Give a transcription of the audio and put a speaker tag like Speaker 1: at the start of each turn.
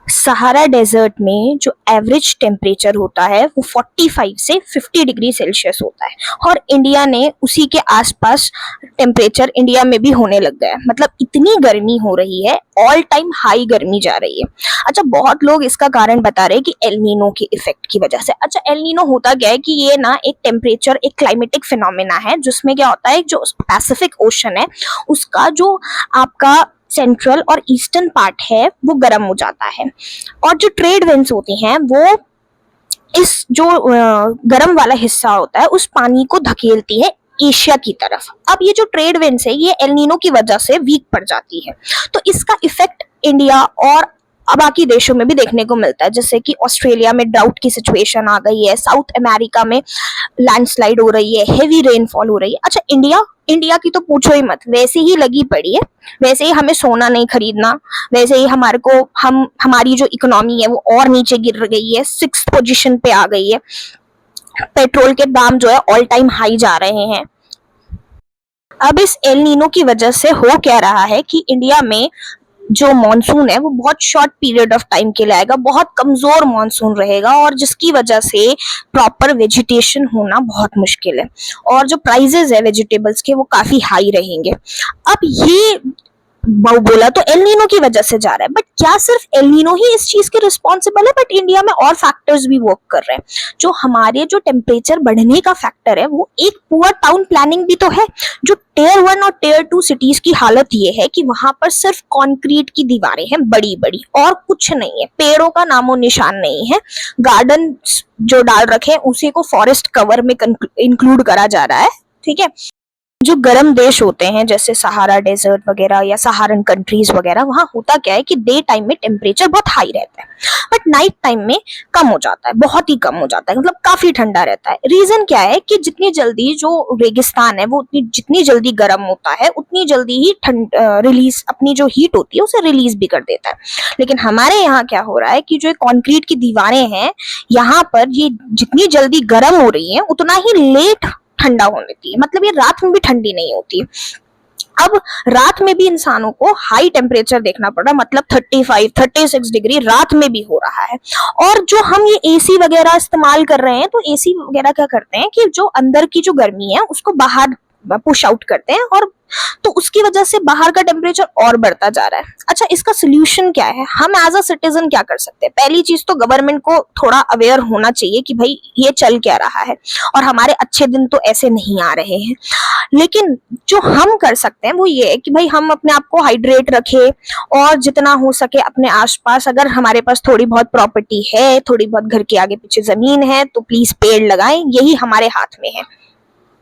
Speaker 1: Sahara desert में जो average temperature होता है वो 45 से 50 डिग्री सेल्सियस होता है, और इंडिया ने उसी के आसपास टेम्परेचर इंडिया में भी होने लग गया है। मतलब इतनी गर्मी हो रही है, ऑल टाइम हाई गर्मी जा रही है। अच्छा, बहुत लोग इसका कारण बता रहे हैं कि एल नीनो के इफेक्ट की वजह से। अच्छा, एल नीनो होता क्या है कि ये ना एक टेम्परेचर, एक क्लाइमेटिक फिनोमेना है, जिसमें क्या होता है, जो पैसिफिक ओशन है उसका जो आपका सेंट्रल और ईस्टर्न पार्ट है वो गर्म हो जाता है, और जो ट्रेड विंड्स होती हैं वो इस जो गर्म वाला हिस्सा होता है उस पानी को धकेलती है एशिया की तरफ। अब ये जो ट्रेड विंड्स है ये एल नीनो की वजह से वीक पड़ जाती है, तो इसका इफेक्ट इंडिया और बाकी देशों में भी देखने को मिलता है। जैसे कि ऑस्ट्रेलिया में ड्राउट की सिचुएशन आ गई है, साउथ अमेरिका में लैंडस्लाइड हो रही है, हेवी रेनफॉल हो रही है। अच्छा, इंडिया की तो पूछो ही मत, वैसे ही लगी पड़ी है। वैसे ही हमें सोना नहीं खरीदना, वैसे ही हमारी जो इकोनॉमी है वो और नीचे गिर गई है, 6th पोजीशन पे आ गई है। पेट्रोल के दाम जो है ऑल टाइम हाई जा रहे हैं। अब इस एल नीनो की वजह से हो क्या रहा है कि इंडिया में जो मॉनसून है वो बहुत शॉर्ट पीरियड ऑफ टाइम के लिए आएगा, बहुत कमजोर मॉनसून रहेगा, और जिसकी वजह से प्रॉपर वेजिटेशन होना बहुत मुश्किल है, और जो प्राइजेस है वेजिटेबल्स के वो काफी हाई रहेंगे। अब ये बोला तो एल नीनो की वजह से जा रहा है, बट क्या सिर्फ एल नीनो ही इस चीज के रिस्पॉन्सिबल है? बट इंडिया में और फैक्टर्स भी वर्क कर रहे हैं। जो हमारे जो टेम्परेचर बढ़ने का फैक्टर है वो एक पुअर टाउन प्लानिंग भी तो है। जो टियर 1 और टियर 2 सिटीज की हालत ये है कि वहां पर सिर्फ कंक्रीट की दीवारें हैं, बड़ी बड़ी, और कुछ नहीं है, पेड़ों का नामो निशान नहीं है। गार्डन जो डाल रखे हैं उसी को फॉरेस्ट कवर में इंक्लूड करा जा रहा है। ठीक है, जो गर्म देश होते हैं जैसे सहारा डेजर्ट वगैरह या सहारन कंट्रीज वगैरह, वहां होता क्या है कि डे टाइम में टेम्परेचर बहुत हाई रहता है, बट नाइट टाइम में कम हो जाता है, बहुत ही कम हो जाता है, मतलब काफी ठंडा रहता है। रीजन क्या है कि जितनी जल्दी जो रेगिस्तान है वो जितनी जल्दी गर्म होता है उतनी जल्दी ही रिलीज, अपनी जो हीट होती है उसे रिलीज भी कर देता है। लेकिन हमारे यहाँ क्या हो रहा है कि जो कंक्रीट की दीवारें हैं यहाँ पर ये जितनी जल्दी गर्म हो रही है उतना ही लेट ठंडा होने देती है, मतलब ये रात में भी ठंडी नहीं होती। अब रात में भी इंसानों को हाई टेम्परेचर देखना पड़ रहा है, मतलब 35, 36 डिग्री रात में भी हो रहा है। और जो हम ये एसी वगैरह इस्तेमाल कर रहे हैं, तो एसी वगैरह क्या करते हैं कि जो अंदर की जो गर्मी है उसको बाहर पुश आउट करते हैं, और तो उसकी वजह से बाहर का टेम्परेचर और बढ़ता जा रहा है। अच्छा, इसका सोल्यूशन क्या है? हम एज अ सिटीजन क्या कर सकते हैं? पहली चीज तो गवर्नमेंट को थोड़ा अवेयर होना चाहिए कि भाई ये चल क्या रहा है, और हमारे अच्छे दिन तो ऐसे नहीं आ रहे हैं। लेकिन जो हम कर सकते हैं वो ये है कि भाई हम अपने आप को हाइड्रेट रखें, और जितना हो सके अपने आसपास, अगर हमारे पास थोड़ी बहुत प्रॉपर्टी है, थोड़ी बहुत घर के आगे पीछे जमीन है, तो प्लीज पेड़ लगाएं, यही हमारे हाथ में है।